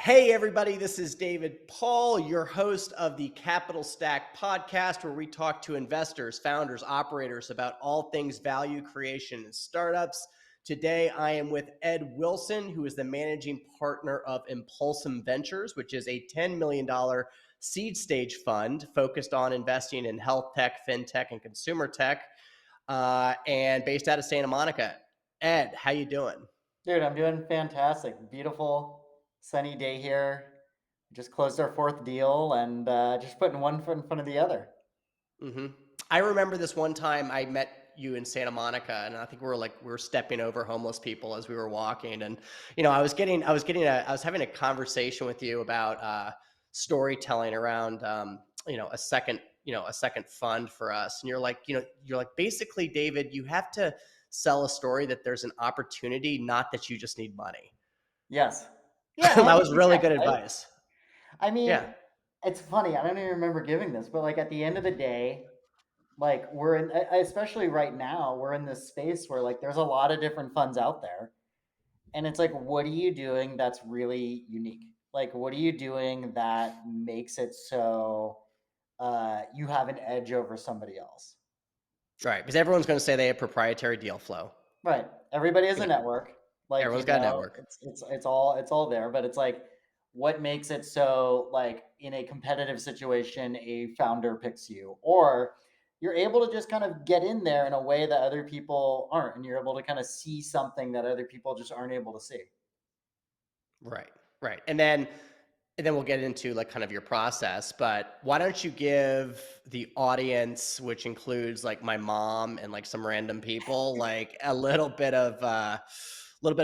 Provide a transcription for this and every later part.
Hey, everybody, this is David Paul, your host of the Capital Stack podcast, where we talk to investors, founders, operators about all things value creation and startups. Today, I am with Ed Wilson, who is the managing partner of Impulsum Ventures, which is a $10 million seed stage fund focused on investing in health tech, fintech, and consumer tech, and based out of Santa Monica. Ed, how you doing? Dude, I'm doing fantastic. Beautiful sunny day here. Just closed our fourth deal and just putting one foot in front of the other. hmm I remember this one time I met you in Santa Monica, and I think we were stepping over homeless people as we were walking, and I was having a conversation with you about storytelling around a second fund for us, and you're like basically, David, you have to sell a story that there's an opportunity, not that you just need money. Yes. Yeah, That was really 100%, good right? advice. I mean, Yeah. it's funny. I don't even remember giving this, but like at the end of the day, like especially right now, we're in this space where like there's a lot of different funds out there. And it's like, what are you doing that's really unique? Like, what are you doing that makes it so you have an edge over somebody else? Right, because everyone's going to say they have proprietary deal flow. Right. Everybody has You a know, network. Like, everyone's got a network. it's all there, but it's like what makes it so like in a competitive situation a founder picks you or you're able to just kind of get in there in a way that other people aren't and you're able to kind of see something that other people just aren't able to see. Right, right. And then we'll get into like kind of your process, but why don't you give the audience, which includes like my mom and like some random people, like a little bit of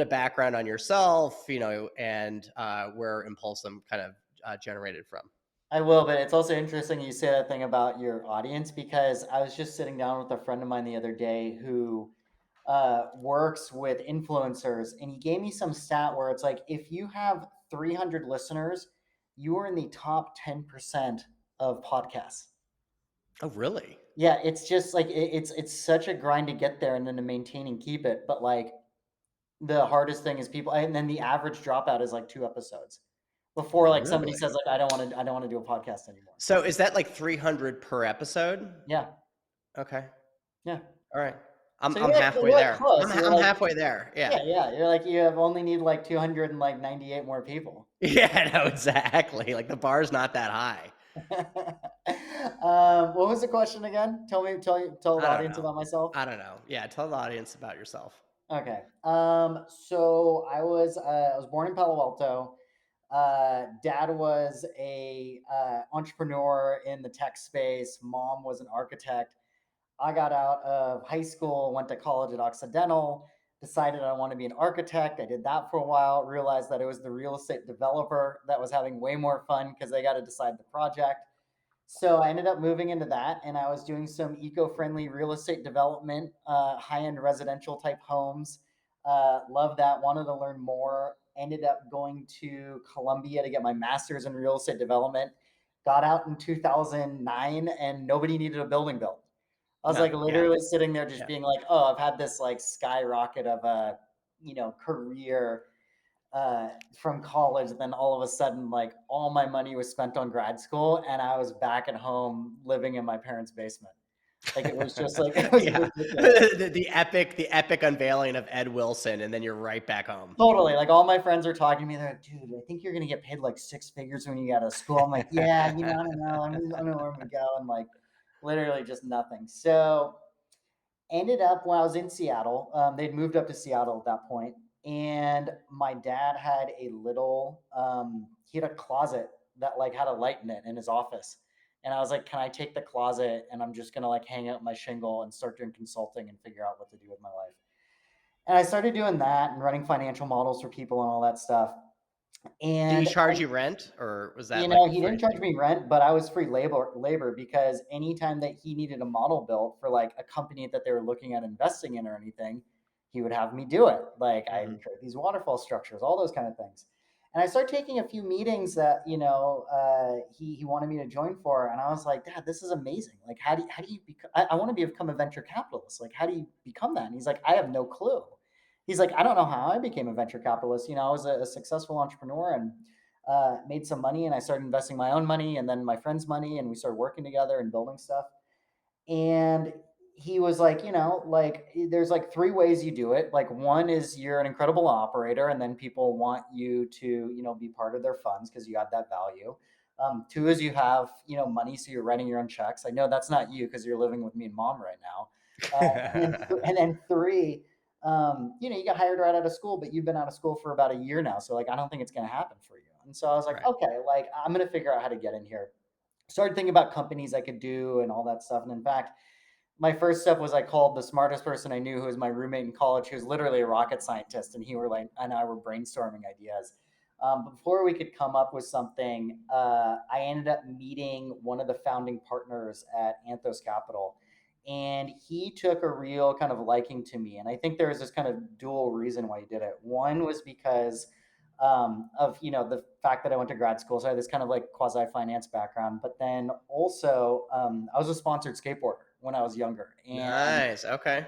background on yourself, and where Impulsum kind of generated from. I will, but it's also interesting you say that thing about your audience because I was just sitting down with a friend of mine the other day who works with influencers, and he gave me some stat where it's like if you have 300 listeners, you are in the top 10% of podcasts. Oh, really? Yeah, it's just like it's such a grind to get there and then to maintain and keep it. But like the hardest thing is people, and then the average dropout is like 2 episodes before like somebody Really? says like I don't want to do a podcast anymore. So is that like 300 per episode? Yeah, Okay. yeah. All right. I'm So I'm you're halfway like there. close. I'm halfway there. Yeah. Yeah. You're like you have only need like 298 more people. Yeah, no, exactly. Like the bar's not that high. What was the question again? Tell the I don't audience know. about myself. I don't know. Yeah, tell the audience about yourself. Okay. So I was born in Palo Alto. Dad was a entrepreneur in the tech space. Mom was an architect. I got out of high school, went to college at Occidental, decided I want to be an architect. I did that for a while, realized that it was the real estate developer that was having way more fun because they got to decide the project. So I ended up moving into that, and I was doing some eco-friendly real estate development, high-end residential type homes. Loved that. Wanted to learn more. Ended up going to Columbia to get my master's in real estate development. Got out in 2009, and nobody needed a building built. I was No, like yeah, literally sitting there just yeah. being like, oh, I've had this like skyrocket of a, career from college. Then all of a sudden, like all my money was spent on grad school and I was back at home living in my parents' basement. Like it was just like, it was Yeah. ridiculous. The epic unveiling of Ed Wilson, and then you're right back home. Totally. Like all my friends are talking to me. They're like, dude, I think you're going to get paid like six figures when you get out of school. I'm like, yeah, I don't know. I don't know where I'm going to go. And like literally just nothing. So ended up when I was in Seattle. They'd moved up to Seattle at that point, and my dad had a little. He had a closet that like had a light in it in his office, and I was like, "Can I take the closet and I'm just gonna like hang out my shingle and start doing consulting and figure out what to do with my life?" And I started doing that and running financial models for people and all that stuff. Did he And charge you rent, or was that like he free didn't to charge you? me rent, but I was free labor because anytime that he needed a model built for like a company that they were looking at investing in or anything, he would have me do it. Like I Mhm. create these waterfall structures, all those kind of things. And I started taking a few meetings that he wanted me to join for, and I was like, Dad, this is amazing. Like, how do you become? I want to become a venture capitalist. Like, how do you become that? And he's like, I have no clue. He's like, I don't know how I became a venture capitalist. I was a successful entrepreneur and made some money, and I started investing my own money and then my friend's money, and we started working together and building stuff. And he was like, like there's like three ways you do it. Like one is you're an incredible operator, and then people want you to, be part of their funds because you add that value. Two is you have, money, so you're writing your own checks. I know that's not you because you're living with me and mom right now. And then three, you got hired right out of school, but you've been out of school for about a year now. So like, I don't think it's going to happen for you. And so I was like, Right. okay, like I'm going to figure out how to get in here. Started thinking about companies I could do and all that stuff. And in fact, my first step was I called the smartest person I knew, who was my roommate in college, who was literally a rocket scientist, and he were like, and I were brainstorming ideas. Before we could come up with something, I ended up meeting one of the founding partners at Anthos Capital, and he took a real kind of liking to me. And I think there was this kind of dual reason why he did it. One was because of the fact that I went to grad school, so I had this kind of like quasi finance background. But then also, I was a sponsored skateboarder when I was younger, and Nice. Okay.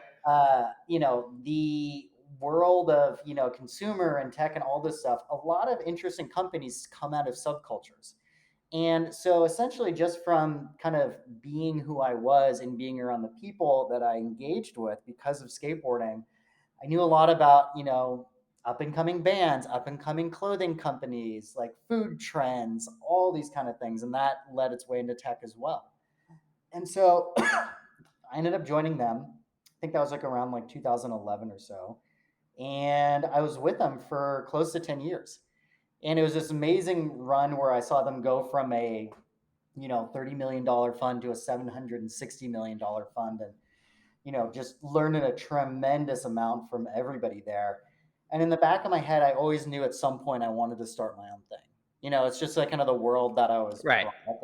the world of consumer and tech and all this stuff, a lot of interesting companies come out of subcultures. And so essentially, just from kind of being who I was and being around the people that I engaged with because of skateboarding, I knew a lot about, up and coming bands, up and coming clothing companies, like food trends, all these kind of things. And that led its way into tech as well. And so I ended up joining them. I think that was like around like 2011 or so. And I was with them for close to 10 years. And it was this amazing run where I saw them go from a, $30 million fund to a $760 million fund. And just learning a tremendous amount from everybody there. And in the back of my head, I always knew at some point I wanted to start my own thing. It's just like kind of the world that I was Right. brought up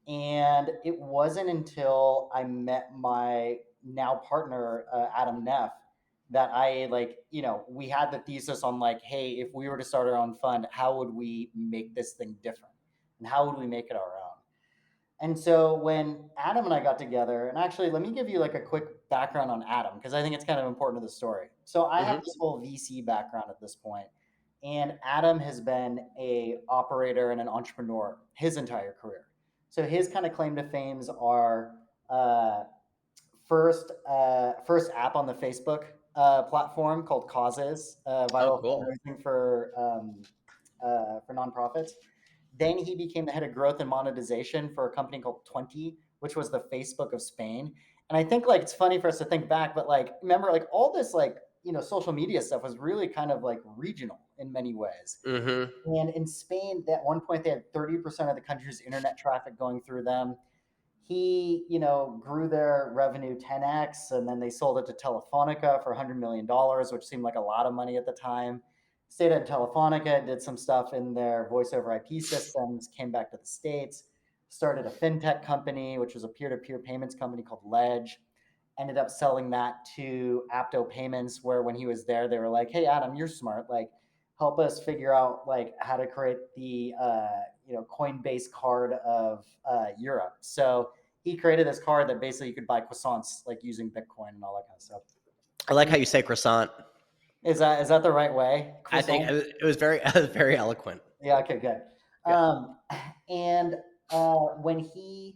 in. And it wasn't until I met my now partner, Adam Neff, that I like, we had the thesis on like, hey, if we were to start our own fund, how would we make this thing different? And how would we make it our own? And so when Adam and I got together, and actually, let me give you like a quick background on Adam because I think it's kind of important to the story. So I have Hmm. this whole VC background at this point, and Adam has been a operator and an entrepreneur his entire career. So his kind of claim to fames are uh, first app on the Facebook platform called Causes, Oh, viral cool. fundraising for nonprofits. Then he became the head of growth and monetization for a company called 20, which was the Facebook of Spain. And I think like it's funny for us to think back, but like remember like all this like social media stuff was really kind of like regional in many ways. Hmm. And in Spain, at one point they had 30% of the country's internet traffic going through them. He, grew their revenue 10x, and then they sold it to Telefonica for $100 million, which seemed like a lot of money at the time. Stayed at Telefonica, did some stuff in their voice over IP systems, came back to the States, started a fintech company, which was a peer-to-peer payments company called Ledge. Ended up selling that to Apto Payments, where when he was there, they were like, "Hey, Adam, you're smart. Like, help us figure out like how to create the Coinbase card of Europe." So he created this card that basically you could buy croissants like using Bitcoin and all that kind of stuff. I like how And you say croissant. is that the right way? I think Croissant? it was very it was very eloquent. Yeah. Okay. Good. Yeah. Um, and when he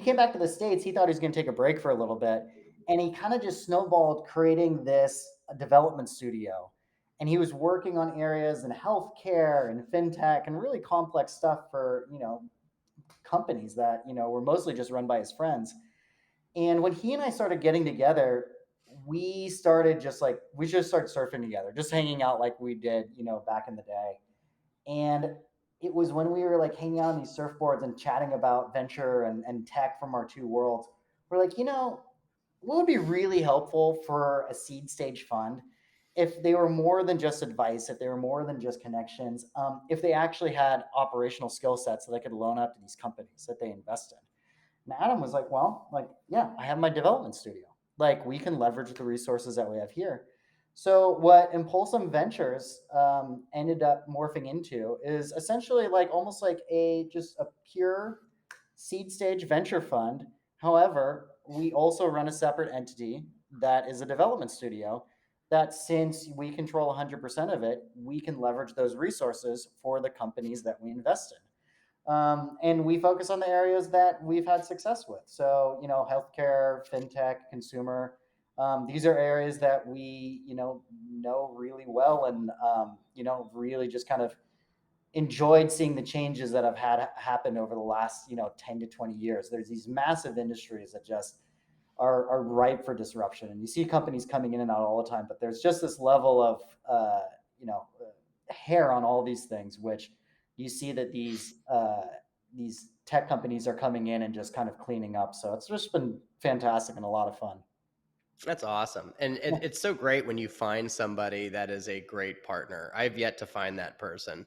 came back to the States, he thought he was going to take a break for a little bit, and he kind of just snowballed creating this development studio. And he was working on areas in healthcare and fintech and really complex stuff for companies that were mostly just run by his friends. And when he and I started getting together, we just started surfing together, just hanging out like we did back in the day. And it was when we were like hanging out on these surfboards and chatting about venture and tech from our two worlds. We're like, what would be really helpful for a seed stage fund if they were more than just advice, if they were more than just connections, if they actually had operational skill sets that they could loan out to these companies that they invest in. And Adam was like, well, like, yeah, I have my development studio. Like, we can leverage the resources that we have here. So, what Impulsum Ventures ended up morphing into is essentially like almost like just a pure seed stage venture fund. However, we also run a separate entity that is a development studio that since we control 100% of it, we can leverage those resources for the companies that we invest in. And we focus on the areas that we've had success with. So, healthcare, fintech, consumer. These are areas that we, know really well, and really just kind of enjoyed seeing the changes that have had happened over the last 10 to 20 years. There's these massive industries that just are ripe for disruption, and you see companies coming in and out all the time. But there's just this level of you know hair on all these things, which you see that these tech companies are coming in and just kind of cleaning up. So it's just been fantastic and a lot of fun. That's awesome. And Yeah. it's so great when you find somebody that is a great partner. I've yet to find that person.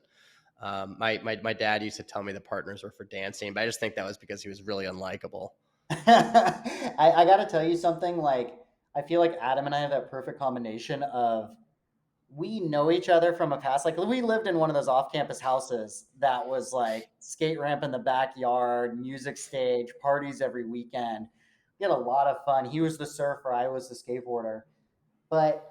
My dad used to tell me the partners were for dancing, but I just think that was because he was really unlikable. I got to tell you something. Like, I feel like Adam and I have that perfect combination of we know each other from a past. Like, we lived in one of those off-campus houses that was like skate ramp in the backyard, music stage, parties every weekend. We had a lot of fun. He was the surfer, I was the skateboarder. But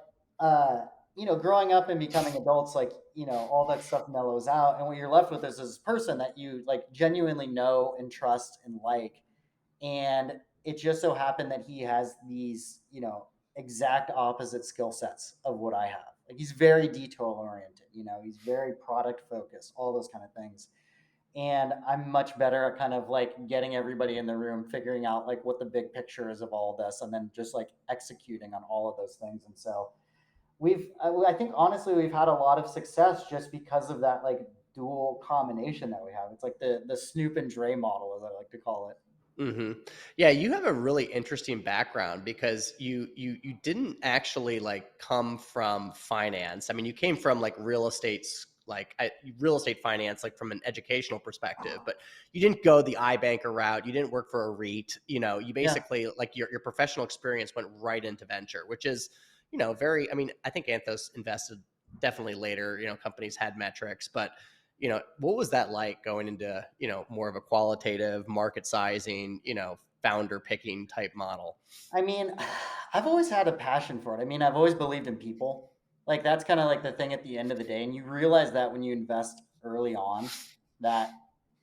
growing up and becoming adults, like, all that stuff mellows out, and what you're left with is this person that you like genuinely know and trust and like. And it just so happened that he has these, exact opposite skill sets of what I have. Like, he's very detail oriented, he's very product focused, all those kind of things. And I'm much better at kind of like getting everybody in the room, figuring out like what the big picture is of all of this, and then just like executing on all of those things. And so I think honestly, we've had a lot of success just because of that like dual combination that we have. It's like the Snoop and Dre model, as I like to call it. Hmm. Yeah, you have a really interesting background because you didn't actually like come from finance. I mean, you came from like real estate finance, like from an educational perspective, but you didn't go the iBanker route. You didn't work for a REIT. You Yeah. basically like your professional experience went right into venture, which is very. I mean, I think Anthos invested definitely later. Companies had metrics, but what was that like going into, more of a qualitative market sizing, founder picking type model? I mean, I've always had a passion for it. I mean, I've always believed in people. Like, that's kind of like the thing at the end of the day. And you realize that when you invest early on, that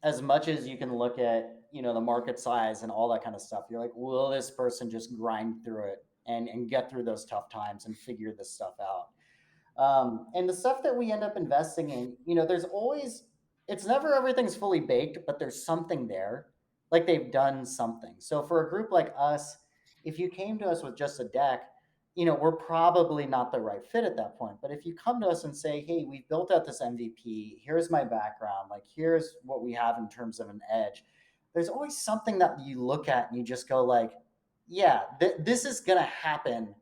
as much as you can look at, the market size and all that kind of stuff, you're like, will this person just grind through it and get through those tough times and figure this stuff out? And the stuff that we end up investing in, there's always, it's never everything's fully baked, but there's something there. Like, they've done something. So for a group like us, if you came to us with just a deck, we're probably not the right fit at that point. But if you come to us and say, hey, we've built out this MVP, here's my background, like, here's what we have in terms of an edge, there's always something that you look at and you just go, like, yeah, this is going to happen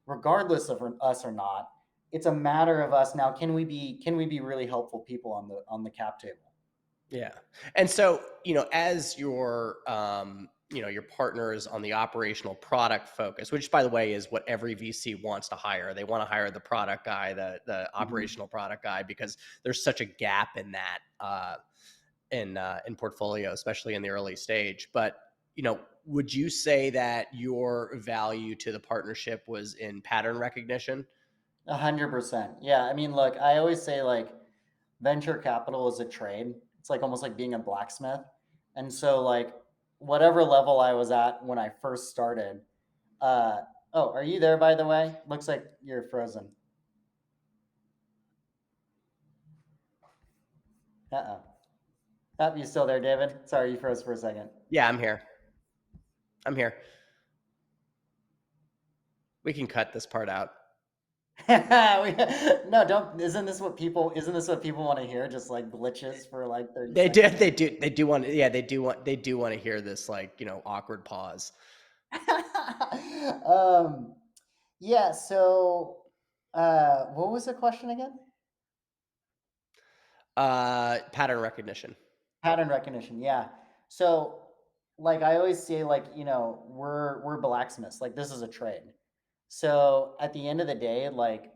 regardless of us or not. It's a matter of us now. Can we be really helpful people on the cap table? Yeah. And so, as your partners on the operational product focus, which by the way is what every VC wants to hire. They want to hire the product guy, the Mhm. operational product guy, because there's such a gap in that in portfolio, especially in the early stage. But would you say that your value to the partnership was in pattern recognition? 100%. Yeah. I mean, look, I always say, like, venture capital is a trade. It's like almost like being a blacksmith. And so, like, whatever level I was at when I first started. Uh, oh, are you there? By the way, looks like you're frozen. Uh-oh. Oh, you still there, David? Sorry, you froze for a second. Yeah, I'm here. I'm here. We can cut this part out. No, don't. Isn't this what people want to hear? Just like glitches for like 30 They do. seconds. They do want. Yeah, they do want to hear this like awkward pause. um, yeah. So, what was the question again? Pattern recognition. Pattern recognition. Yeah. So, like, I always say, like, we're blacksmiths. Like, this is a trade. So at the end of the day, like,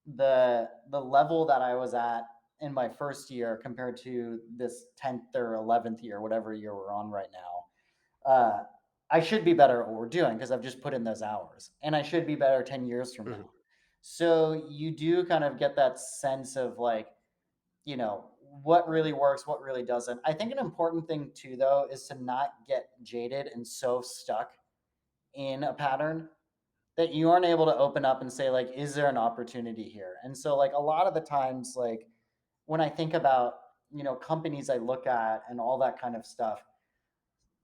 the level that I was at in my first year compared to this 10th or 11th year, whatever year we're on right now, I should be better at what we're doing because I've just put in those hours, and I should be better 10 years from Mhm. now. So you do kind of get that sense of like, what really works, what really doesn't. I think an important thing too, though, is to not get jaded and so stuck in a pattern that you aren't able to open up and say, like, is there an opportunity here? And so, like, a lot of the times, like, when I think about, companies I look at and all that kind of stuff,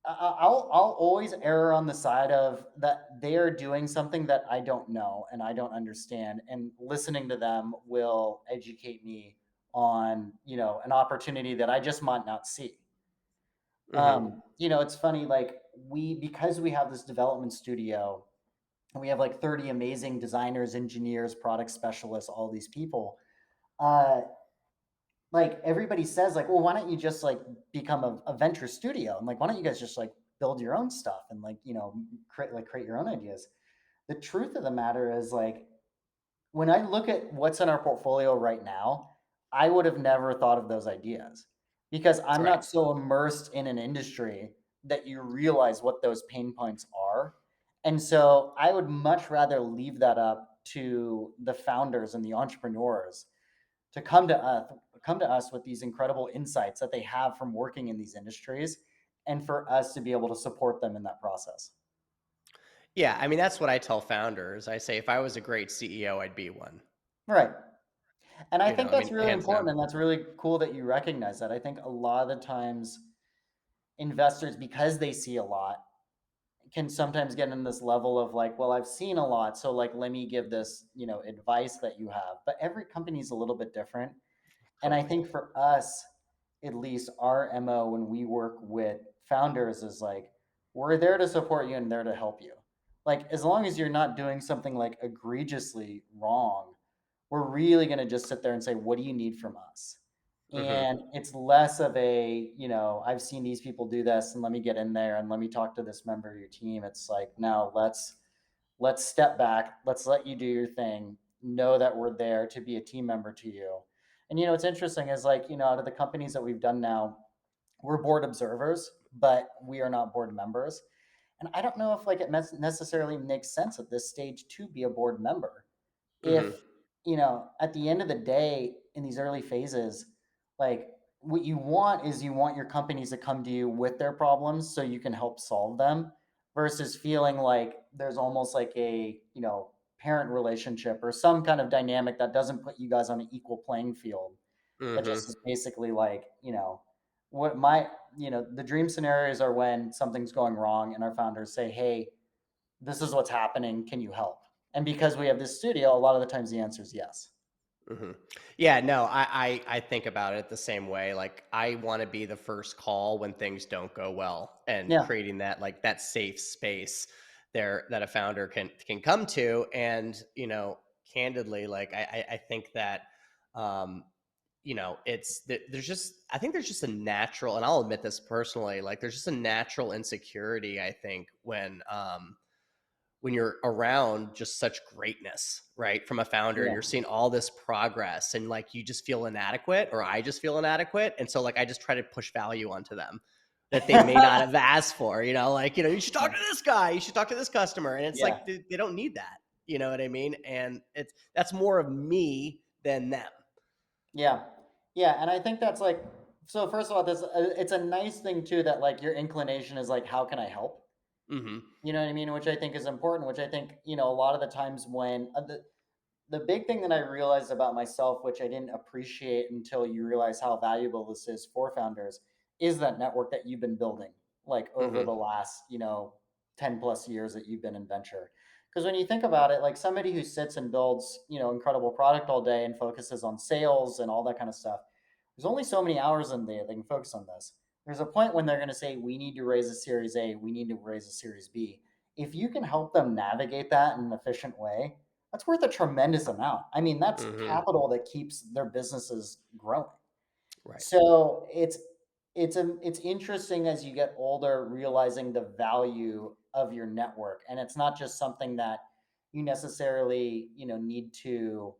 I'll always err on the side of that they are doing something that I don't know and I don't understand, and listening to them will educate me on an opportunity that I just might not see. Hmm. It's funny, like because we have this development studio and we have like 30 amazing designers, engineers, product specialists, all these people. Uh, like everybody says like, well, why don't you just like become a venture studio, and like why don't you guys just like build your own stuff and like create your own ideas. The truth of the matter is like when I look at what's in our portfolio right now, I would have never thought of those ideas because I'm Right. not so immersed in an industry that you realize what those pain points are. And so I would much rather leave that up to the founders and the entrepreneurs to come to us with these incredible insights that they have from working in these industries, and for us to be able to support them in that process. Yeah, I mean, that's what I tell founders. I say if I was a great CEO, I'd be one. Right. And I think I that's mean, really hands down. important, and that's really cool that you recognize that. I think a lot of the times investors, because they see a lot, can sometimes get in this level of like, well, I've seen a lot, so like let me give this, advice that you have. But every company is a little bit different. And I Totally. think for us, at least our MO when we work with founders is like, we're there to support you and there to help you. Like, as long as you're not doing something like egregiously wrong, we're really going to just sit there and say, what do you need from us? Hmm. And it's less of a, I've seen these people do this and let me get in there and let me talk to this member of your team. It's like, no, let's step back. Let's let you do your thing. Know that we're there to be a team member to you. And what's interesting is like, out of the companies that we've done now, we're board observers, but we are not board members. And I don't know if like it necessarily makes sense at this stage to be a board member. Hmm. If, at the end of the day in these early phases, like what you want is you want your companies to come to you with their problems so you can help solve them, versus feeling like there's almost like a, parent relationship or some kind of dynamic that doesn't put you guys on an equal playing field. That just Hmm. is basically like, what my, the dream scenarios are when something's going wrong and our founders say, hey, this is what's happening. Can you help? And because we have this studio, a lot of the times the answer is yes. Hmm. Yeah, no, I think about it the same way. Like, I want to be the first call when things don't go well, and Yeah. creating that like that safe space there that a founder can come to. And candidly, like I think that um, it's that there's just I think there's just a natural, and I'll admit this personally, like there's just a natural insecurity. I think when you're around just such greatness, right, from a founder, and Yeah. you're seeing all this progress, and like you just feel inadequate, or I just feel inadequate. And so like I just try to push value onto them that they may not have asked for, like, you should talk Yeah. to this guy, you should talk to this customer. And it's Yeah. like they don't need that. You know what I mean? And that's more of me than them. Yeah. Yeah. And I think that's like, so first of all, this it's a nice thing too that like your inclination is like, how can I help? Hmm. You know what I mean? Which I think is important. Which I think a lot of the times when the big thing that I realized about myself, which I didn't appreciate until you realize how valuable this is for founders, is that network that you've been building like over Hmm. the last, 10 plus years that you've been in venture. Because when you think about it, like somebody who sits and builds, incredible product all day and focuses on sales and all that kind of stuff, there's only so many hours in there they can focus on this. There's a point when they're going to say, we need to raise a series A, we need to raise a series B. If you can help them navigate that in an efficient way, that's worth a tremendous amount. I mean, that's Hmm. capital that keeps their businesses growing. Right. So it's interesting as you get older, realizing the value of your network, and it's not just something that you necessarily need to.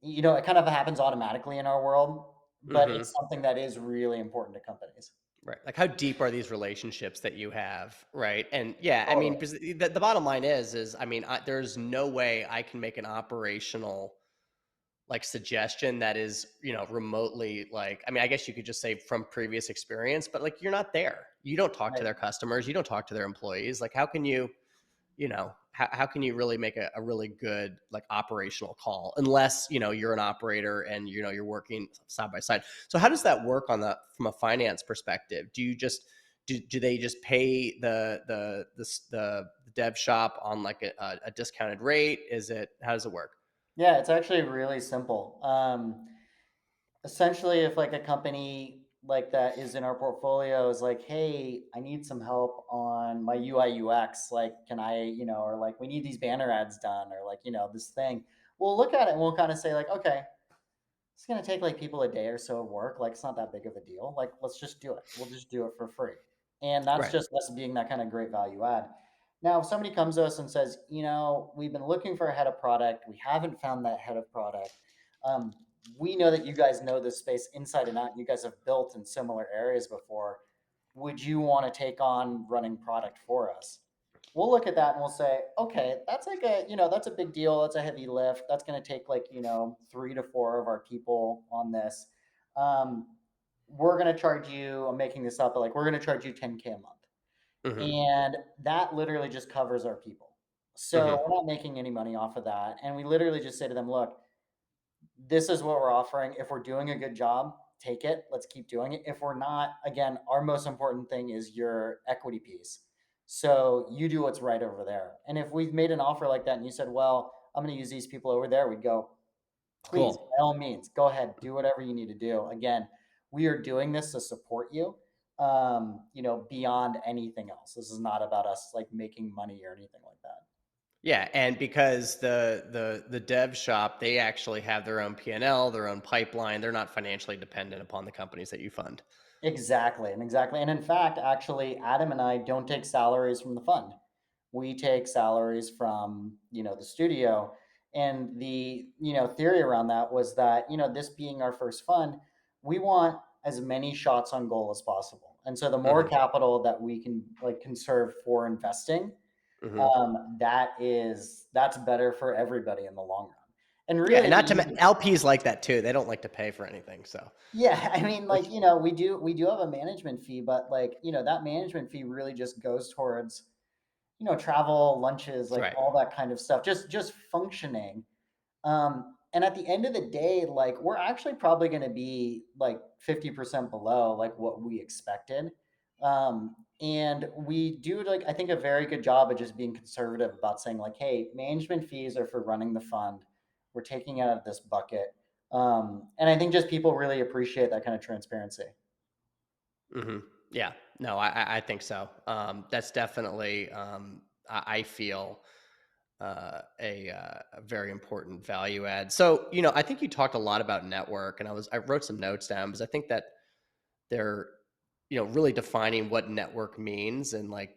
It kind of happens automatically in our world, but Hmm. it's something that is really important to companies. Right. Like how deep are these relationships that you have, right? And yeah, I mean, Totally. because the bottom line is I mean, there's no way I can make an operational like suggestion that is, remotely like, I mean, I guess you could just say from previous experience, but like you're not there. You don't talk to Right. their customers, you don't talk to their employees. Like how can you, how can you really make a really good like operational call unless you're an operator and you're working side by side. So how does that work on the from a finance perspective? Do you just do they just pay the dev shop on like a discounted rate? Is it, how does it work? Yeah, it's actually really simple. Essentially, if like a company like that is in our portfolio is like, hey, I need some help on my UI UX, like, can I, or like, we need these banner ads done, or like, this thing. We'll look at it and we'll kind of say like, okay, it's going to take like people a day or so of work. Like, it's not that big of a deal. Like, let's just do it. We'll just do it for free. And that's Right. just us being that kind of great value add. Now, if somebody comes to us and says, we've been looking for a head of product, we haven't found that head of product. Um, we know that you guys know this space inside and out. You guys have built in similar areas before. Would you want to take on running product for us? We'll look at that and we'll say, okay, that's like that's a big deal. That's a heavy lift. That's going to take like, 3 to 4 of our people on this. We're going to charge you, I'm making this up, but like, we're going to charge you 10K a month. Hmm. And that literally just covers our people. So Hmm. we're not making any money off of that. And we literally just say to them, look, this is what we're offering. If we're doing a good job, take it. Let's keep doing it. If we're not, again, our most important thing is your equity piece. So you do what's right over there. And if we've made an offer like that and you said, well, I'm going to use these people over there, we'd go, please, Cool. by all means, go ahead, do whatever you need to do. Again, we are doing this to support you, beyond anything else. This is not about us like making money or anything like that. Yeah, and because the dev shop, they actually have their own P&L, their own pipeline. They're not financially dependent upon the companies that you fund. Exactly, and exactly. And in fact, actually, Adam and I don't take salaries from the fund. We take salaries from, the studio. And the, theory around that was that, this being our first fund, we want as many shots on goal as possible. And so the more Hmm. capital that we can like conserve for investing, Hmm. that's better for everybody in the long run. And Yeah, and really the not to easy, LPs like that too. They don't like to pay for anything. So, yeah, I mean, like, like, we do have a management fee, but like, that management fee really just goes towards, travel, lunches, that's like right. all that kind of stuff, just functioning. And at the end of the day, like, we're actually probably going to be like 50% below like what we expected. And we do like, I think, a very good job of just being conservative about saying like, hey, management fees are for running the fund. We're taking it out of this bucket. And I think just people really appreciate that kind of transparency. Hmm. Yeah, no, I think so. That's definitely, I feel, a very important value add. So, I think you talked a lot about network, and I wrote some notes down because I think that they're, really defining what network means and like,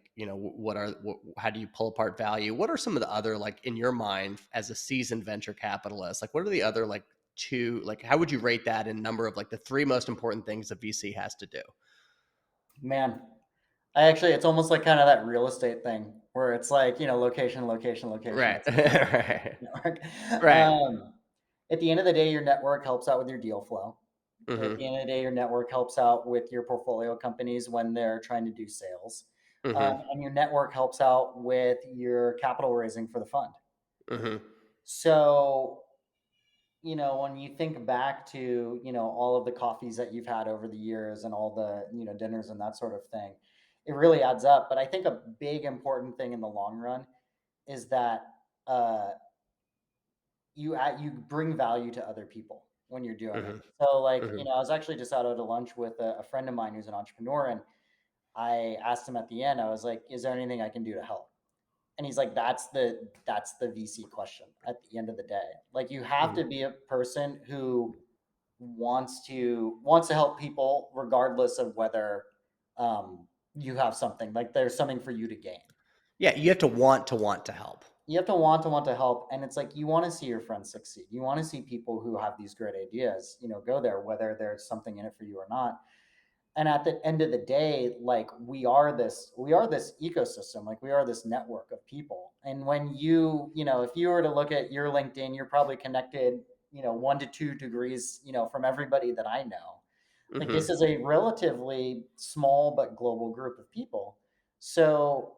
how do you pull apart value? What are some of the other, like in your mind as a seasoned venture capitalist, like what are the other like two, like how would you rate that in number of like the three most important things a VC has to do? Man, it's almost like kind of that real estate thing where it's like, location, location, location. Right. That's Right. network. Right. At the end of the day, your network helps out with your deal flow. At the Hmm. end of the day, your network helps out with your portfolio companies when they're trying to do sales. Hmm. And your network helps out with your capital raising for the fund. Hmm. So, when you think back to, all of the coffees that you've had over the years and all the, dinners and that sort of thing, it really adds up. But I think a big important thing in the long run is that uh, you bring value to other people when you're doing it. Hmm. So like, Hmm. I was actually just out at a lunch with a friend of mine who's an entrepreneur, and I asked him at the end, I was like, is there anything I can do to help? And he's like, that's the VC question at the end of the day. Like, you have to Hmm. be a person who wants to help people regardless of whether you have something, like there's something for you to gain. Yeah, you have to want to help. You have to want to help, and it's like you want to see your friends succeed. You want to see people who have these great ideas, go there, whether there's something in it for you or not. And at the end of the day, like we are this ecosystem, like we are this network of people. And when if you were to look at your LinkedIn, you're probably connected, 1 to 2 degrees, from everybody that I know. Like this Hmm. is a relatively small but global group of people. So,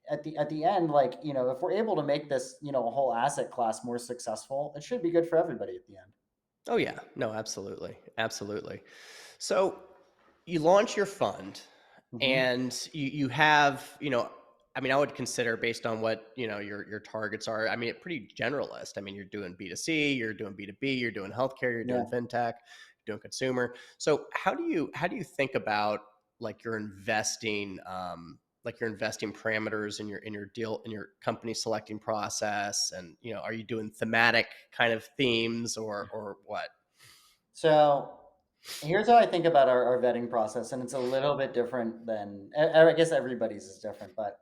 at the end, like, if we're able to make this, a whole asset class more successful, it should be good for everybody at the end. Oh yeah, no, absolutely, absolutely. So you launch your fund, Hmm. and you have, I mean, I would consider, based on what your targets are. I mean, pretty generalist. I mean, you're doing B2C, you're doing B2B, you're doing healthcare, you're doing Yeah. fintech, you're doing consumer. So how do you think about like your investing, like your investing parameters in your deal, in your company selecting process, and are you doing thematic kind of themes, or what? So here's how I think about our vetting process, and it's a little bit different than I guess everybody's is different, but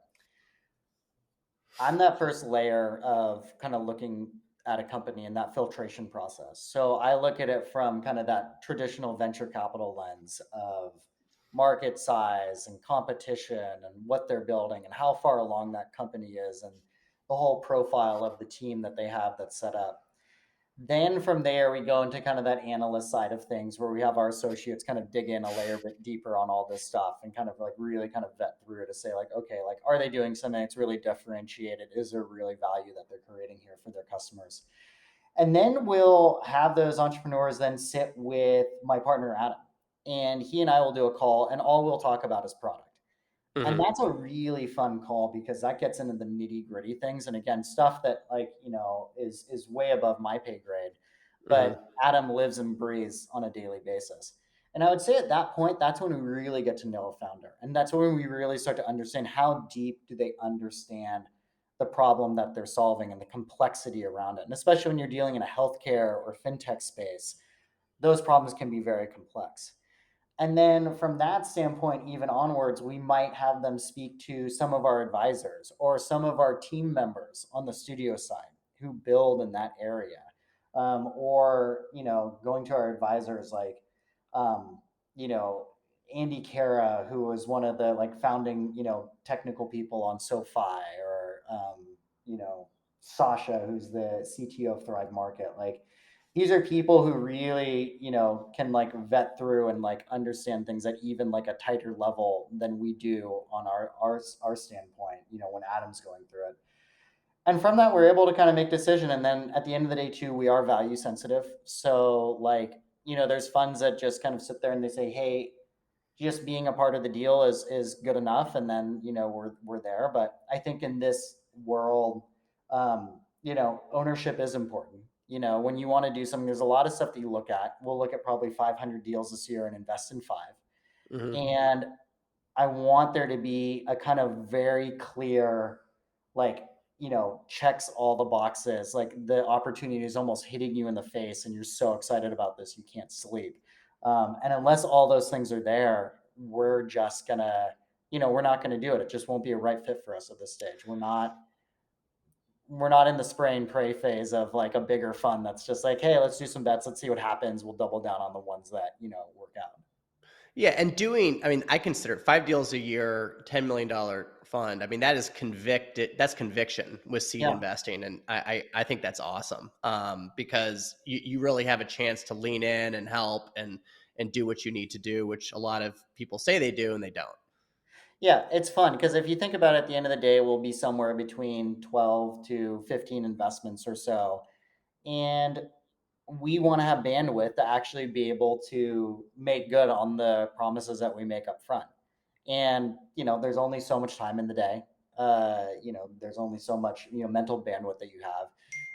I'm that first layer of kind of looking at a company and that filtration process. So I look at it from kind of that traditional venture capital lens of market size and competition and what they're building and how far along that company is and the whole profile of the team that they have that's set up. Then from there, we go into kind of that analyst side of things where we have our associates kind of dig in a layer bit deeper on all this stuff and kind of like really kind of vet through to say like, okay, like, are they doing something that's really differentiated? Is there really value that they're creating here for their customers? And then we'll have those entrepreneurs then sit with my partner, Adam, and he and I will do a call and all we'll talk about is product. And Hmm. that's a really fun call because that gets into the nitty gritty things. And again, stuff that like, is way above my pay grade, Hmm. but Adam lives and breathes on a daily basis. And I would say at that point, that's when we really get to know a founder. And that's when we really start to understand how deep do they understand the problem that they're solving and the complexity around it. And especially when you're dealing in a healthcare or fintech space, those problems can be very complex. And then from that standpoint, even onwards, we might have them speak to some of our advisors or some of our team members on the studio side who build in that area. Or, going to our advisors like, um, you know, Andy Cara, who was one of the like founding, technical people on SoFi, or, Sasha, who's the CTO of Thrive Market. Like, these are people who really can like vet through and like understand things at even like a tighter level than we do on our standpoint, when Adam's going through it. And from that we're able to kind of make decision. And then at the end of the day too, we are value sensitive. So like, there's funds that just kind of sit there and they say, hey, just being a part of the deal is good enough, and then we're there. But I think in this world, ownership is important. When you want to do something, there's a lot of stuff that you look at. We'll look at probably 500 deals this year and invest in five. Hmm. And I want there to be a kind of very clear, like, checks all the boxes. Like the opportunity is almost hitting you in the face, and you're so excited about this, you can't sleep. And unless all those things are there, we're just gonna, we're not gonna do it. It just won't be a right fit for us at this stage. We're not in the spray and pray phase of like a bigger fund that's just like, hey, let's do some bets, let's see what happens. We'll double down on the ones that work out. Yeah, and I mean, I consider 5 deals a year, $10 million fund. I mean, that is convicted. That's conviction with seed Yeah. investing, and I think that's awesome, because you really have a chance to lean in and help and do what you need to do, which a lot of people say they do and they don't. Yeah, it's fun because if you think about it, at the end of the day, we'll be somewhere between 12 to 15 investments or so. And we want to have bandwidth to actually be able to make good on the promises that we make up front. And, there's only so much time in the day. There's only so much, mental bandwidth that you have.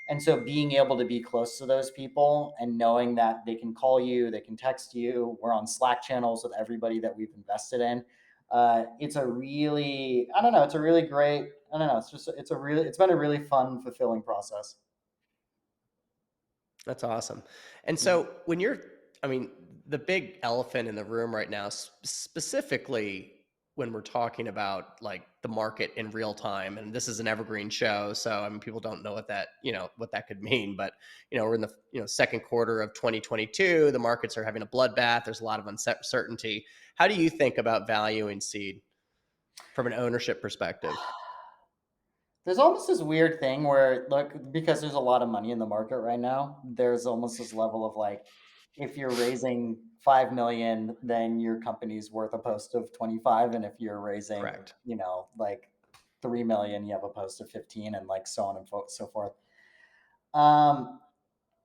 And so being able to be close to those people and knowing that they can call you, they can text you, we're on Slack channels with everybody that we've invested in. It's a really, I don't know, it's a really great, I don't know, it's been a really fun, fulfilling process. That's awesome. And Mhm. so I mean, the big elephant in the room right now, specifically when we're talking about like the market in real time, and this is an evergreen show, so I mean people don't know what that what that could mean, but we're in the second quarter of 2022. The markets are having a bloodbath. There's a lot of uncertainty. How do you think about valuing seed from an ownership perspective? There's almost this weird thing where, look, because there's a lot of money in the market right now, there's almost this level of like, if you're raising 5 million, then your company's worth a post of 25. And if you're raising, Correct. like 3 million, you have a post of 15, and like so on and so forth. Um,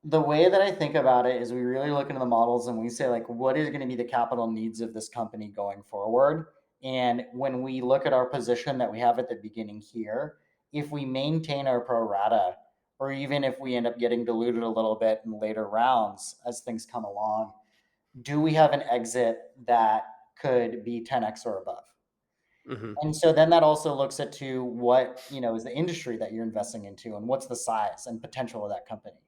the way that I think about it is we really look into the models and we say, like, what is going to be the capital needs of this company going forward? And when we look at our position that we have at the beginning here, if we maintain our pro rata, or even if we end up getting diluted a little bit in later rounds as things come along, do we have an exit that could be 10x or above? Mm-hmm. And so then that also looks at to what, is the industry that you're investing into and what's the size and potential of that company.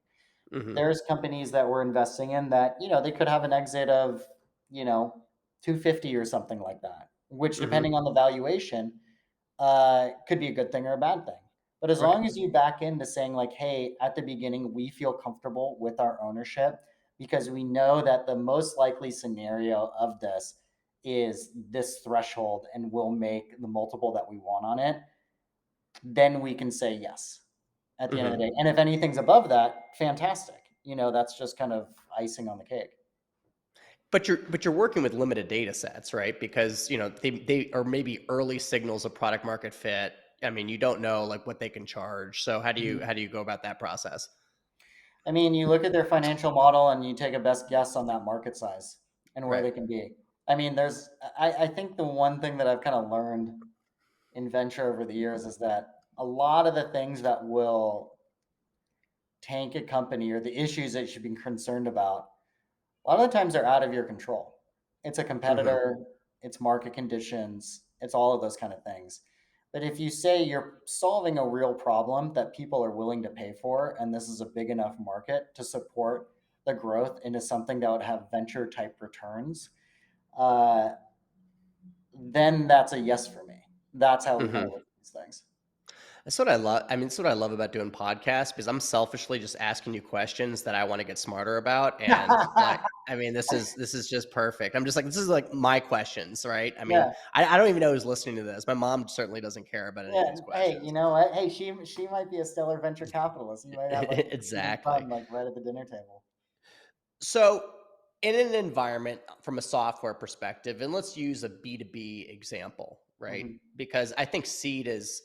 Mm-hmm. There's companies that we're investing in that, they could have an exit of, you know, 250 or something like that, which Mm-hmm. depending on the valuation, could be a good thing or a bad thing. But as Right. long as you back into saying like, hey, at the beginning, we feel comfortable with our ownership because we know that the most likely scenario of this is this threshold and we'll make the multiple that we want on it, then we can say yes at the end of Mm-hmm. the day. And if anything's above that, fantastic. That's just kind of icing on the cake. But you're working with limited data sets, right? Because they are maybe early signals of product market fit. I mean, you don't know like what they can charge. So how do you Mhm. how do you go about that process? I mean, you look at their financial model and you take a best guess on that market size and where Right. they can be. I mean, I think the one thing that I've kind of learned in venture over the years is that a lot of the things that will tank a company or the issues that you should be concerned about, a lot of the times they're out of your control. It's a Mm-hmm. competitor, it's market conditions, it's all of those kind of things. But if you say you're solving a real problem that people are willing to pay for, and this is a big enough market to support the growth into something that would have venture type returns, uh, then that's a yes for me. That's how we kind Mm-hmm. of look at these things. That's what I love. I mean, that's what I love about doing podcasts because I'm selfishly just asking you questions that I want to get smarter about. And like, I mean, this is just perfect. I'm just like, this is like my questions, right? I mean, Yeah. I don't even know who's listening to this. My mom certainly doesn't care about any of Yeah. these Hey, you questions. know what? Hey, she might be a stellar venture capitalist. You might have like an interesting Exactly. fun like right at the dinner table. So, in an environment from a software perspective, and let's use a B2B example, right? Mhm. Because I think seed is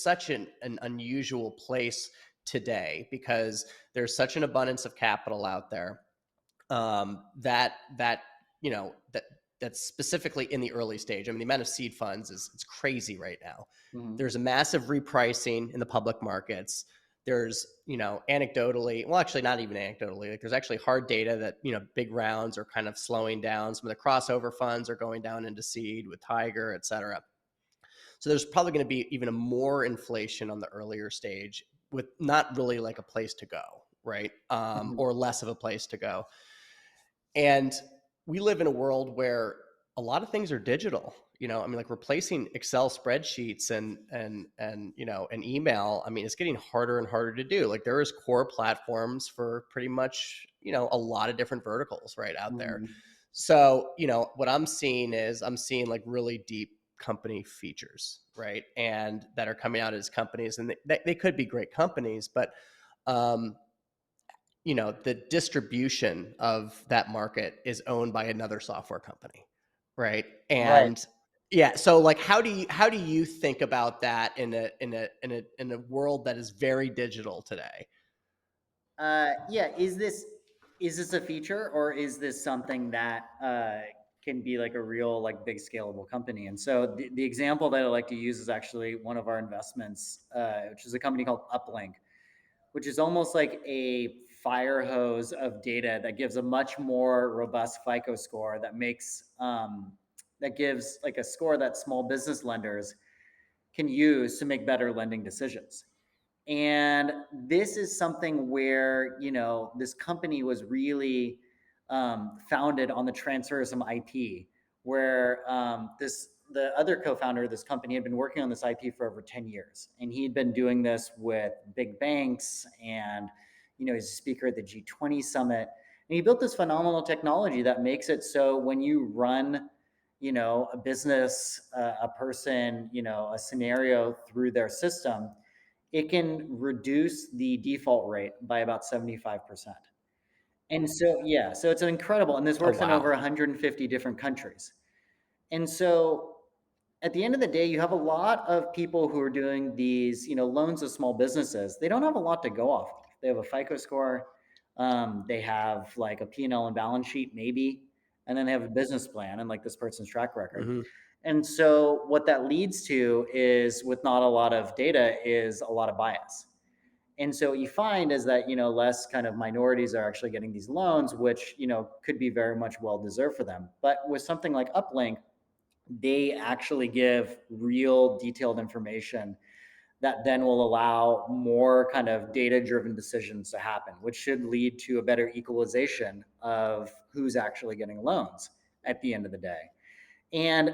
such an unusual place today because there's such an abundance of capital out there that that's specifically in the early stage. I mean, the amount of seed funds is it's crazy right now. Mhm. There's a massive repricing in the public markets. There's anecdotally, well, actually not even anecdotally, like there's actually hard data that big rounds are kind of slowing down. Some of the crossover funds are going down into seed with Tiger, et cetera. So there's probably going to be even a more inflation on the earlier stage with not really like a place to go, right? Mhm. Or less of a place to go. And we live in a world where a lot of things are digital. I mean, like replacing Excel spreadsheets and email. I mean, it's getting harder and harder to do. Like there is core platforms for pretty much a lot of different verticals right out there. Mhm. So what I'm seeing like really deep company features, right, and that are coming out as companies, and they could be great companies, but um, the distribution of that market is owned by another software company, right? Right. And yeah, so like how do you think about that in a world that is very digital today? Yeah. Is this a feature or is this something that can be like a real like big scalable company? And so the example that I like to use is actually one of our investments, which is a company called Uplink, which is almost like a fire hose of data that gives a much more robust FICO score that gives like a score that small business lenders can use to make better lending decisions. And this is something where, this company was really founded on the transfers of IP, where the other co-founder of this company had been working on this IP for over 10 years. And he'd been doing this with big banks and, he's a speaker at the G20 summit. And he built this phenomenal technology that makes it so when you run, a business, a person, a scenario through their system, it can reduce the default rate by about 75%. And so, yeah, so it's incredible. And this Oh, works in over wow. 150 different countries. And so at the end of the day, you have a lot of people who are doing these, loans to small businesses. They don't have a lot to go off of. They have a FICO score. They have like a P&L and balance sheet, maybe. And then they have a business plan and like this person's track record. Hmm. And so what that leads to is, with not a lot of data, is a lot of bias. And so what you find is that, less kind of minorities are actually getting these loans, which, could be very much well deserved for them. But with something like Uplink, they actually give real detailed information that then will allow more kind of data driven decisions to happen, which should lead to a better equalization of who's actually getting loans at the end of the day. And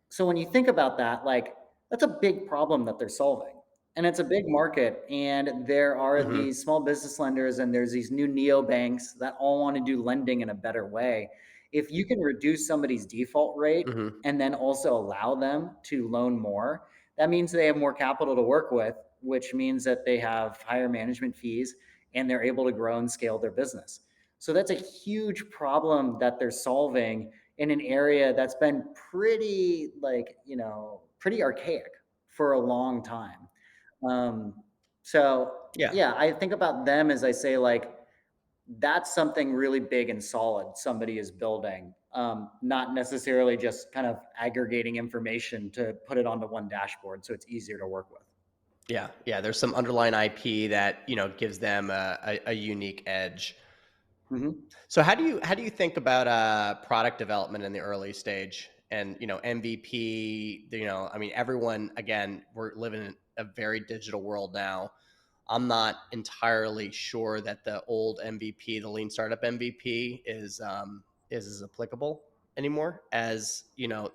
so when you think about that, like, that's a big problem that they're solving. And it's a big market. And there are Hmm. these small business lenders and there's these new neo banks that all want to do lending in a better way. If you can reduce somebody's default rate Hmm. and then also allow them to loan more, that means they have more capital to work with, which means that they have higher management fees and they're able to grow and scale their business. So that's a huge problem that they're solving in an area that's been pretty, like, pretty archaic for a long time. So Yeah. yeah, I think about them as I say, like, that's something really big and solid somebody is building, not necessarily just kind of aggregating information to put it onto one dashboard so it's easier to work with. Yeah. Yeah. There's some underlying IP that, gives them a unique edge. Mm-hmm. So how do you think about product development in the early stage and MVP? I mean, everyone, again, we're living in a very digital world now. I'm not entirely sure that the old MVP, the lean startup MVP, is as applicable anymore as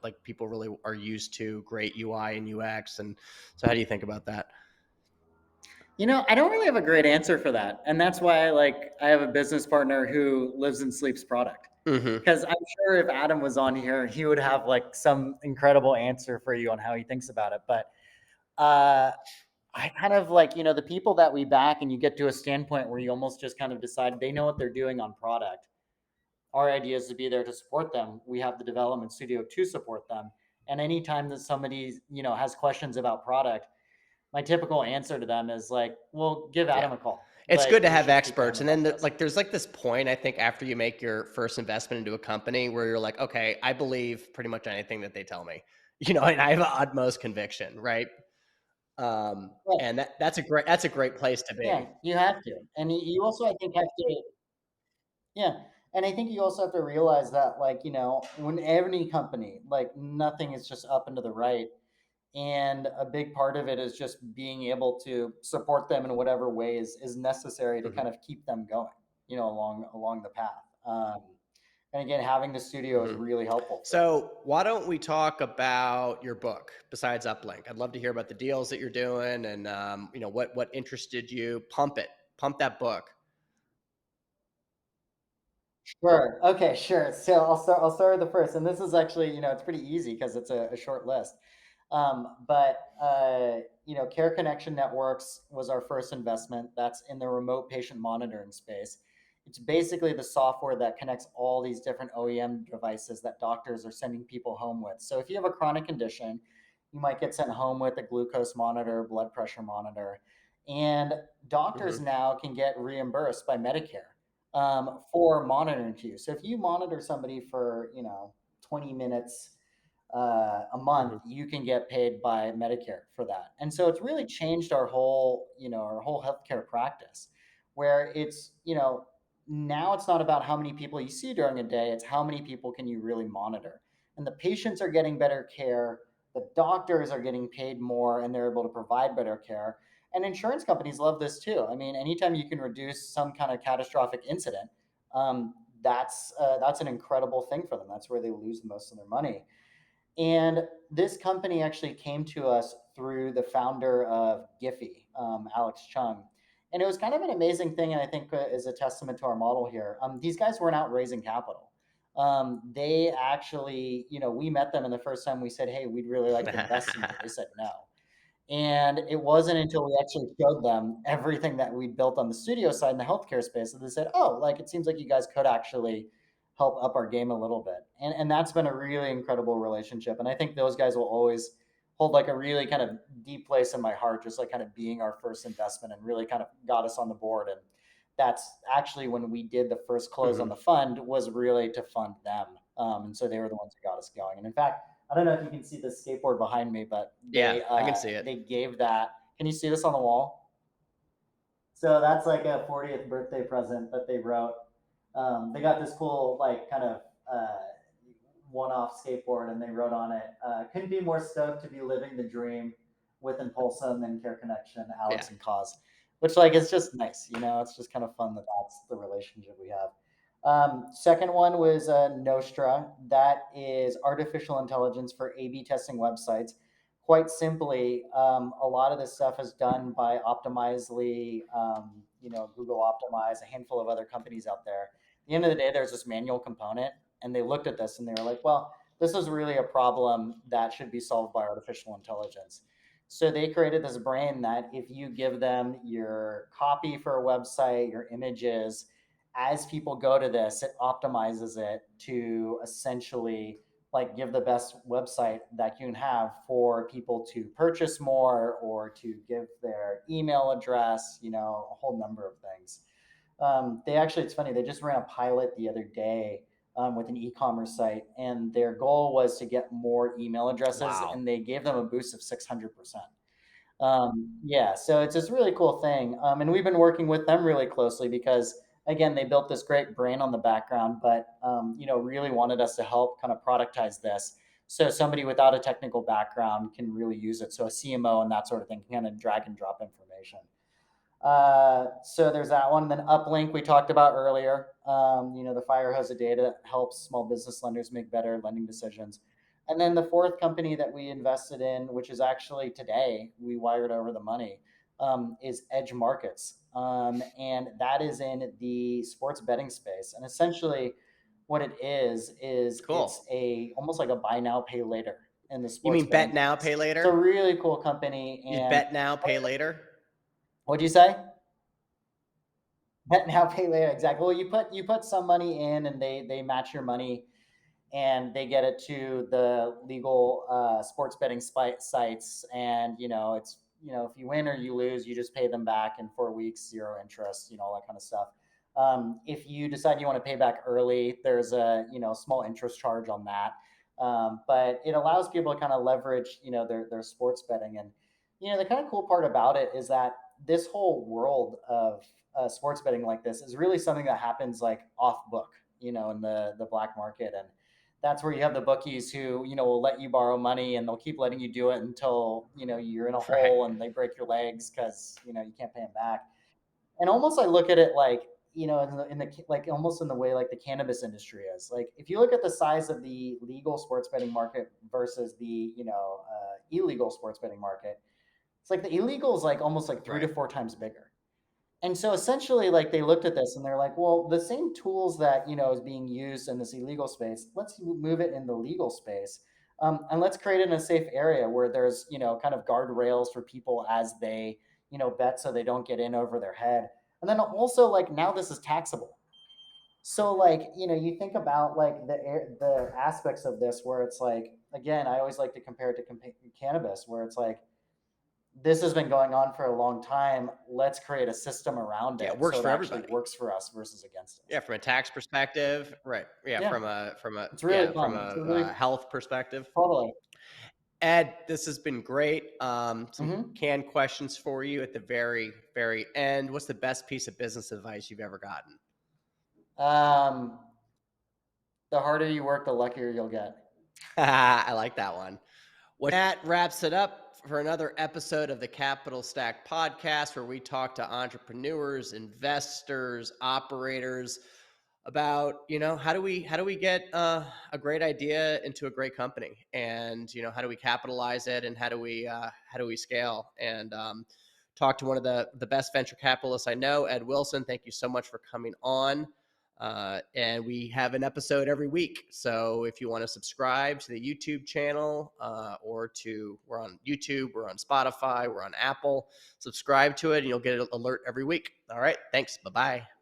like people really are used to great UI and UX. And so, how do you think about that? I don't really have a great answer for that. And that's why I have a business partner who lives and sleeps product. Hmm. Because I'm sure if Adam was on here, he would have like some incredible answer for you on how he thinks about it. But uh, I kind of like, the people that we back, and you get to a standpoint where you almost just kind of decide they know what they're doing on product. Our idea is to be there to support them. We have the development studio to support them. And anytime that somebody, has questions about product, my typical answer to them is like, well, give Yeah. Adam a call. It's Like, good to you have should speak to experts. him And then about this. like there's like this point, I think, after you make your first investment into a company where you're like, okay, I believe pretty much anything that they tell me. And I have utmost conviction, right? Right. And that's a great place to Yeah, be. you have to. And you also, I think, have to, yeah. And I think you also have to realize that, like, when any company, like, nothing is just up and to the right. And a big part of it is just being able to support them in whatever way is necessary to Hmm. kind of keep them going, along the path. And again, having the studio is Hmm. really helpful for that. So why don't we talk about your book besides Uplink? I'd love to hear about the deals that you're doing and what interested you. Pump it, pump that book. Sure. Okay, sure. So I'll start with the first. And this is actually, it's pretty easy because it's a short list. But Care Connection Networks was our first investment. That's in the remote patient monitoring space. It's basically the software that connects all these different OEM devices that doctors are sending people home with. So if you have a chronic condition, you might get sent home with a glucose monitor, blood pressure monitor, and doctors Hmm. now can get reimbursed by Medicare, for monitoring you. So if you monitor somebody for 20 minutes a month, Hmm. you can get paid by Medicare for that. And so it's really changed our whole healthcare practice, where it's now it's not about how many people you see during a day; it's how many people can you really monitor. And the patients are getting better care, the doctors are getting paid more, and they're able to provide better care. And insurance companies love this too. I mean, anytime you can reduce some kind of catastrophic incident, that's an incredible thing for them. That's where they lose most of their money. And this company actually came to us through the founder of Giphy, Alex Chung. And it was kind of an amazing thing, and I think is a testament to our model here. These guys weren't out raising capital. They actually, we met them, and the first time we said, "Hey, we'd really like to invest in you," they said no. And it wasn't until we actually showed them everything that we built on the studio side in the healthcare space that they said, "Oh, like it seems like you guys could actually help up our game a little bit." And that's been a really incredible relationship. And I think those guys will always hold like a really kind of deep place in my heart, just like kind of being our first investment and really kind of got us on the board. And that's actually when we did the first close on Mhm. the fund was really to fund them. And so they were the ones who got us going. And in fact, I don't know if you can see the skateboard behind me, but Yeah, I can see it. they gave that. Can you see this on the wall? So that's like a 40th birthday present that they wrote. They got this cool like kind of one-off skateboard, and they wrote on it, "Couldn't be more stoked to be living the dream with Impulsum and Care Connection, Yeah. Alex and Cause," which like is just nice. It's just kind of fun that that's the relationship we have. Second one was Nostra. That is artificial intelligence for A/B testing websites. Quite simply, a lot of this stuff is done by Optimizely, Google Optimize, a handful of other companies out there. At the end of the day, there's this manual component, and they looked at this and they were like, well, this is really a problem that should be solved by artificial intelligence. So they created this brain that if you give them your copy for a website, your images, as people go to this, it optimizes it to essentially like give the best website that you can have for people to purchase more or to give their email address, a whole number of things. They actually, it's funny, they just ran a pilot the other day with an e-commerce site, and their goal was to get more email addresses, Wow. and they gave them a boost of 600%. Yeah, so it's this really cool thing. And we've been working with them really closely because, again, they built this great brain on the background, but, really wanted us to help kind of productize this. So somebody without a technical background can really use it. So a CMO and that sort of thing can kind of drag and drop information. So there's that one. And then Uplink we talked about earlier. The fire hose of data that helps small business lenders make better lending decisions. And then the fourth company that we invested in, which is actually today we wired over the money, is Edge Markets, and that is in the sports betting space. And essentially, what it is it's Cool. a almost like a buy now pay later in the You sports mean betting bet now, space. pay It's a later? really cool company. You And bet now, pay later? what'd you say? Bet now, pay later. Exactly. Well, you put some money in, and they match your money, and they get it to the legal sports betting sites. And it's if you win or you lose, you just pay them back in 4 weeks, zero interest. All that kind of stuff. If you decide you want to pay back early, there's a small interest charge on that. But it allows people to kind of leverage their sports betting. And the kind of cool part about it is that this whole world of sports betting like this is really something that happens like off book, in the black market. And that's where you have the bookies who will let you borrow money, and they'll keep letting you do it until you're in a Right. hole and they break your legs because you can't pay them back. And almost I look at it like in the like almost in the way like the cannabis industry is. Like if you look at the size of the legal sports betting market versus the illegal sports betting market, it's like the illegal is like almost like three to Right. four times bigger. And so essentially, like they looked at this and they're like, well, the same tools that is being used in this illegal space, let's move it in the legal space, and let's create it in a safe area where there's kind of guardrails for people as they bet, so they don't get in over their head. And then also like now this is taxable. So like you think about like the aspects of this where it's like, again, I always like to compare it to cannabis, where it's like this has been going on for a long time. Let's create a system around Yeah, it it works so it for actually everybody. works for us versus against Yeah, us. from a tax perspective, right. Yeah, Yeah, it's really from fun. It's a a really health perspective. totally. Ed, this has been great. Some Hmm. canned questions for you at the very, very end. What's the best piece of business advice you've ever gotten? Um, the harder you work, the luckier you'll get. I like that one. Well, that wraps it up for another episode of the Capital Stack podcast, where we talk to entrepreneurs, investors, operators, about, how do we get a great idea into a great company, and how do we capitalize it, and how do we scale, and talk to one of the best venture capitalists I know, Ed Wilson. Thank you so much for coming on. And we have an episode every week, so if you want to subscribe to the YouTube channel, we're on YouTube, we're on Spotify, we're on Apple. Subscribe to it and you'll get an alert every week. All right, thanks. Bye bye.